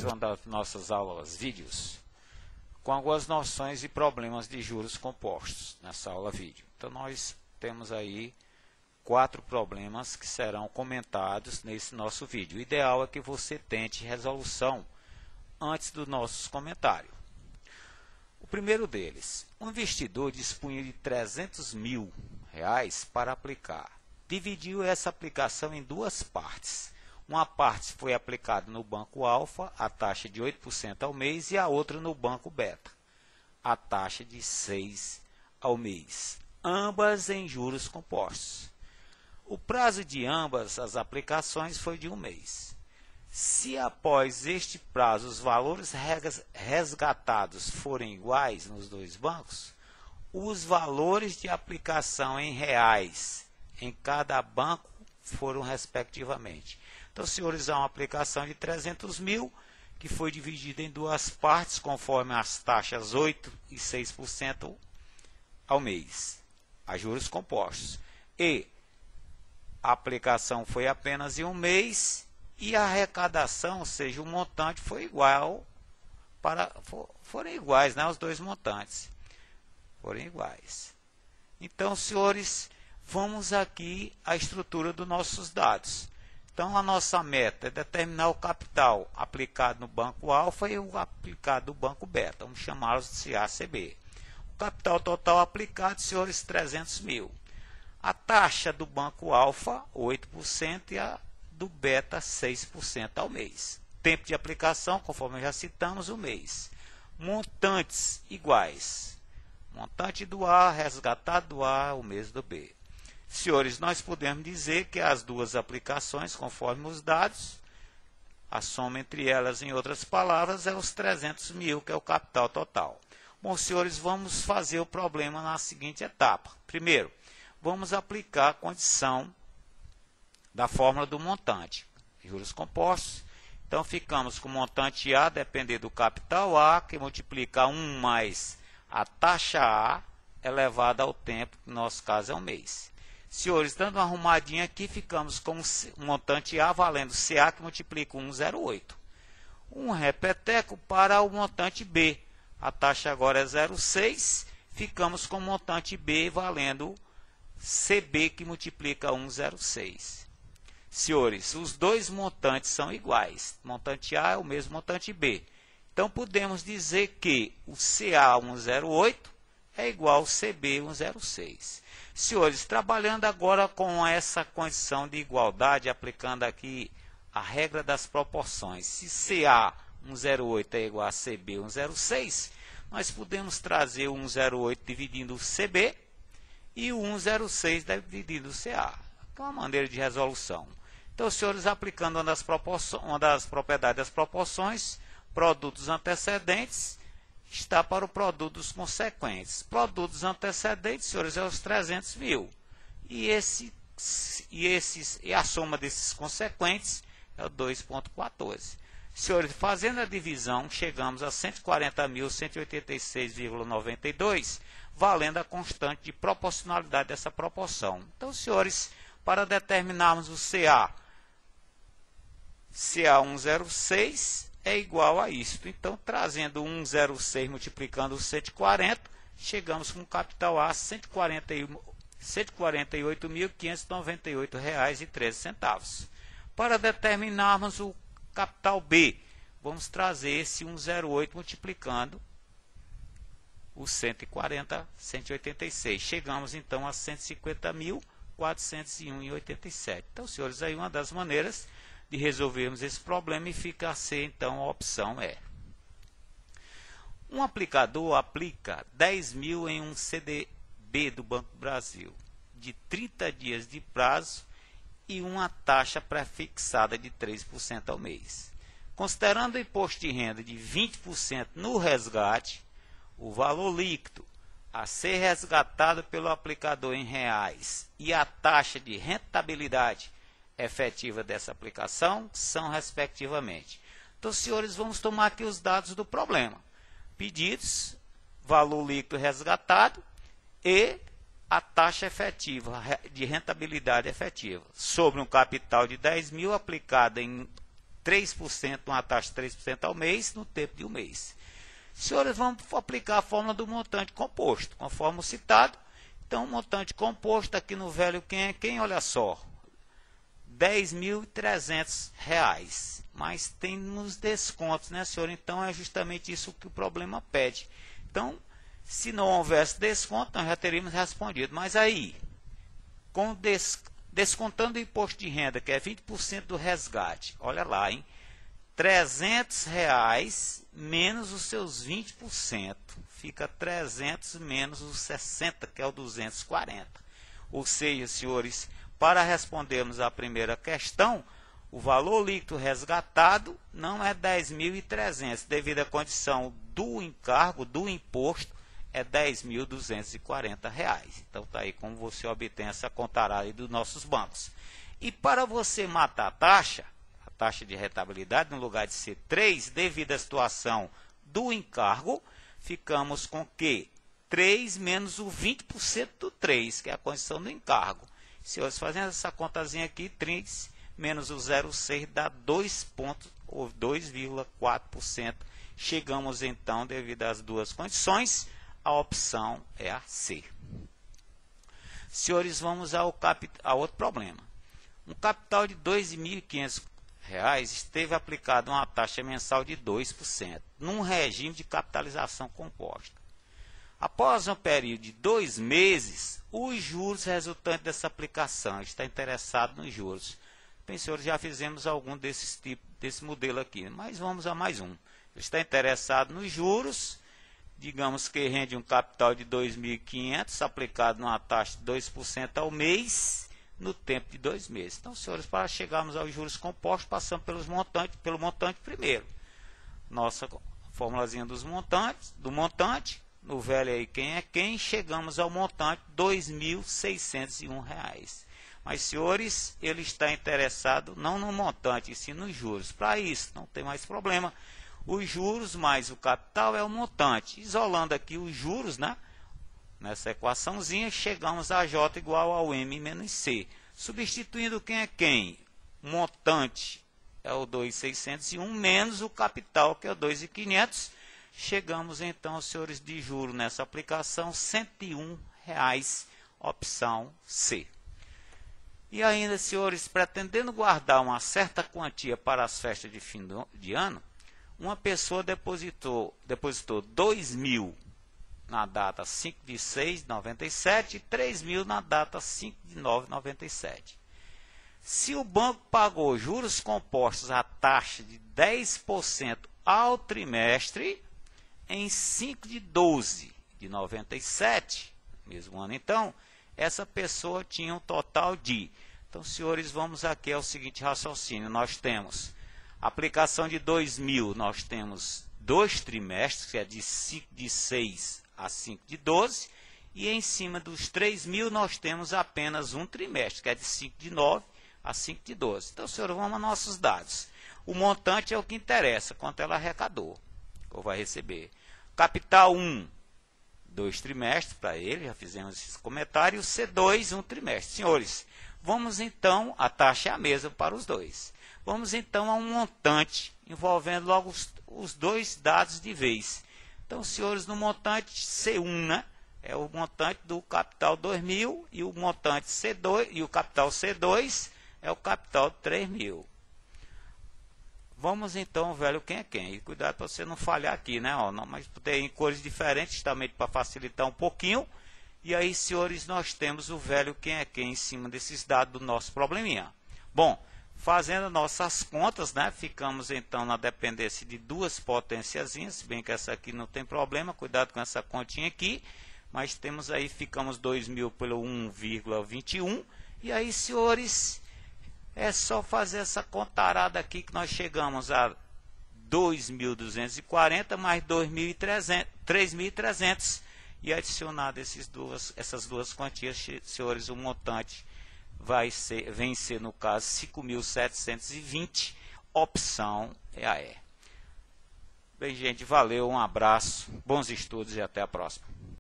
uma das nossas aulas vídeos com algumas noções e problemas de juros compostos nessa aula vídeo. Então nós temos aí 4 problemas que serão comentados nesse nosso vídeo. O ideal é que você tente resolução antes dos nossos comentários. O primeiro deles, um investidor dispunha de R$300.000 para aplicar. Dividiu essa aplicação em 2 partes. Uma parte foi aplicada no Banco Alfa, a taxa de 8% ao mês, e a outra no Banco Beta, a taxa de 6% ao mês, ambas em juros compostos. O prazo de ambas as aplicações foi de 1 mês. Se após este prazo os valores resgatados forem iguais nos 2 bancos, os valores de aplicação em reais em cada banco foram respectivamente. Então, senhores, há uma aplicação de R$300.000 que foi dividida em 2 partes, conforme as taxas 8% e 6% ao mês, a juros compostos. E a aplicação foi apenas em 1 mês e a arrecadação, ou seja, o montante foi igual, foram iguais, né? Os 2 montantes foram iguais. Então, senhores, vamos aqui à estrutura dos nossos dados. Então, a nossa meta é determinar o capital aplicado no Banco Alfa e o aplicado no Banco Beta. Vamos chamá-los de CA/CB. O capital total aplicado, senhores, R$300.000. A taxa do Banco Alfa, 8%, e a do Beta, 6% ao mês. Tempo de aplicação, conforme já citamos, 1 mês. Montantes iguais. Montante do A, resgatado do A, o mês do B. Senhores, nós podemos dizer que as 2 aplicações, conforme os dados, a soma entre elas, em outras palavras, é os R$300.000, que é o capital total. Bom, senhores, vamos fazer o problema na seguinte etapa. Primeiro, vamos aplicar a condição da fórmula do montante, juros compostos. Então, ficamos com o montante A, depender do capital A, que multiplica 1 mais a taxa A, elevada ao tempo, que no nosso caso é 1 mês. Senhores, dando uma arrumadinha aqui, ficamos com o montante A valendo CA, que multiplica 1,08. Um repeteco para o montante B. A taxa agora é 0,6. Ficamos com o montante B valendo CB, que multiplica 1,06. Senhores, os 2 montantes são iguais. Montante A é o mesmo montante B. Então, podemos dizer que o CA 1,08 é igual ao CB 1,06. Senhores, trabalhando agora com essa condição de igualdade, aplicando aqui a regra das proporções. Se CA 1,08 é igual a CB 1,06, nós podemos trazer o 1,08 dividindo o CB e o 1,06 dividindo o CA. É uma maneira de resolução. Então, senhores, aplicando uma das propriedades das proporções, produtos antecedentes está para o produto dos consequentes. Produtos antecedentes, senhores, é os R$300.000. E a soma desses consequentes é o 2,14. Senhores, fazendo a divisão, chegamos a 140.186,92, valendo a constante de proporcionalidade dessa proporção. Então, senhores, para determinarmos o CA 1,06 é igual a isto. Então, trazendo 1,06 multiplicando 140, chegamos com o capital A R$ 148.598,13. Para determinarmos o capital B, vamos trazer esse 1,08 multiplicando o 140, 186. Chegamos, então, a 150.401,87. Então, senhores, aí uma das maneiras de resolvermos esse problema, e fica a ser, então, a opção E. Um aplicador aplica 10.000 em um CDB do Banco do Brasil, de 30 dias de prazo e uma taxa pré-fixada de 3% ao mês. Considerando o imposto de renda de 20% no resgate, o valor líquido a ser resgatado pelo aplicador em reais e a taxa de rentabilidade efetiva dessa aplicação são, respectivamente. Então, senhores, vamos tomar aqui os dados do problema. Pedidos, valor líquido resgatado e a taxa efetiva de rentabilidade efetiva sobre um capital de 10.000 aplicada em 3%, uma taxa de 3% ao mês, no tempo de um mês. Senhores, vamos aplicar a fórmula do montante composto, conforme citado. Então, o montante composto aqui no velho quem é quem? Olha só, R$10.300. Mas tem nos descontos, né, senhor? Então, é justamente isso que o problema pede. Então, se não houvesse desconto, nós já teríamos respondido. Mas aí, descontando o imposto de renda, que é 20% do resgate, olha lá, hein? R$300 menos os seus 20%. Fica 300 menos os 60, que é o 240. Ou seja, senhores, para respondermos a primeira questão, o valor líquido resgatado não é 10.300, devido à condição do encargo, do imposto, é R$10.240. Então, está aí como você obtém essa contarada dos nossos bancos. E para você matar a taxa de rentabilidade, no lugar de ser 3, devido à situação do encargo, ficamos com que 3 menos o 20% do 3, que é a condição do encargo. Senhores, fazendo essa contazinha aqui, 3 menos o 0,6 dá 2,4%. Chegamos então, devido às duas condições, a opção é a C. Senhores, vamos a outro problema. Um capital de R$2.500 esteve aplicado uma taxa mensal de 2%, num regime de capitalização composta. Após um período de 2 meses, os juros resultantes dessa aplicação está interessado nos juros. Bem, senhores, já fizemos algum desse modelo aqui, mas vamos a mais um. Está interessado nos juros, digamos que rende um capital de 2.500, aplicado numa taxa de 2% ao mês, no tempo de 2 meses. Então, senhores, para chegarmos aos juros compostos, passamos pelo montante primeiro. Nossa formulazinha do montante, no velho aí quem é quem, chegamos ao montante R$ 2.601. Mas, senhores, ele está interessado não no montante, e sim nos juros. Para isso, não tem mais problema. Os juros mais o capital é o montante. Isolando aqui os juros, né? Nessa equaçãozinha, chegamos a J igual ao M menos C. Substituindo quem é quem? O montante é o 2.601 menos o capital, que é o 2.500. Chegamos então, senhores, de juros nessa aplicação, R$ 101, opção C. E ainda, senhores, pretendendo guardar uma certa quantia para as festas de fim de ano, uma pessoa depositou 2.000 na data 5 de 6 de 97 e 3.000 na data 5 de 9 de 97. Se o banco pagou juros compostos à taxa de 10% ao trimestre, em 5 de 12 de 97, mesmo ano então, essa pessoa tinha um total de... Então, senhores, vamos aqui ao seguinte raciocínio. Nós temos aplicação de 2.000, nós temos 2 trimestres, que é de 5 de 6 a 5 de 12, e em cima dos 3.000 nós temos apenas um trimestre, que é de 5 de 9 a 5 de 12. Então, senhores, vamos aos nossos dados. O montante é o que interessa, quanto ela arrecadou, ou vai receber. Capital 1, 2 trimestres para ele, já fizemos esse comentário. C2, 1 trimestre. Senhores, vamos então, a taxa é a mesma para os dois. Vamos então a um montante, envolvendo logo os dois dados de vez. Então, senhores, no montante C1, né, é o montante do capital 2.000 e o montante C2 e o capital C2 é o capital 3.000. Vamos então, velho, quem é quem? E cuidado para você não falhar aqui, né? Ó, não, mas tem cores diferentes, justamente para facilitar um pouquinho. E aí, senhores, nós temos o velho quem é quem em cima desses dados do nosso probleminha. Bom, fazendo nossas contas, né? Ficamos então na dependência de duas potenciazinhas, se bem que essa aqui não tem problema, cuidado com essa continha aqui. Mas temos aí, ficamos 2.000 pelo 1,21. E aí, senhores, é só fazer essa contarada aqui que nós chegamos a 2.240 mais 3.300 e adicionado essas duas quantias, senhores, o montante vem ser no caso 5.720, opção é a E. Bem, gente, valeu, um abraço, bons estudos e até a próxima.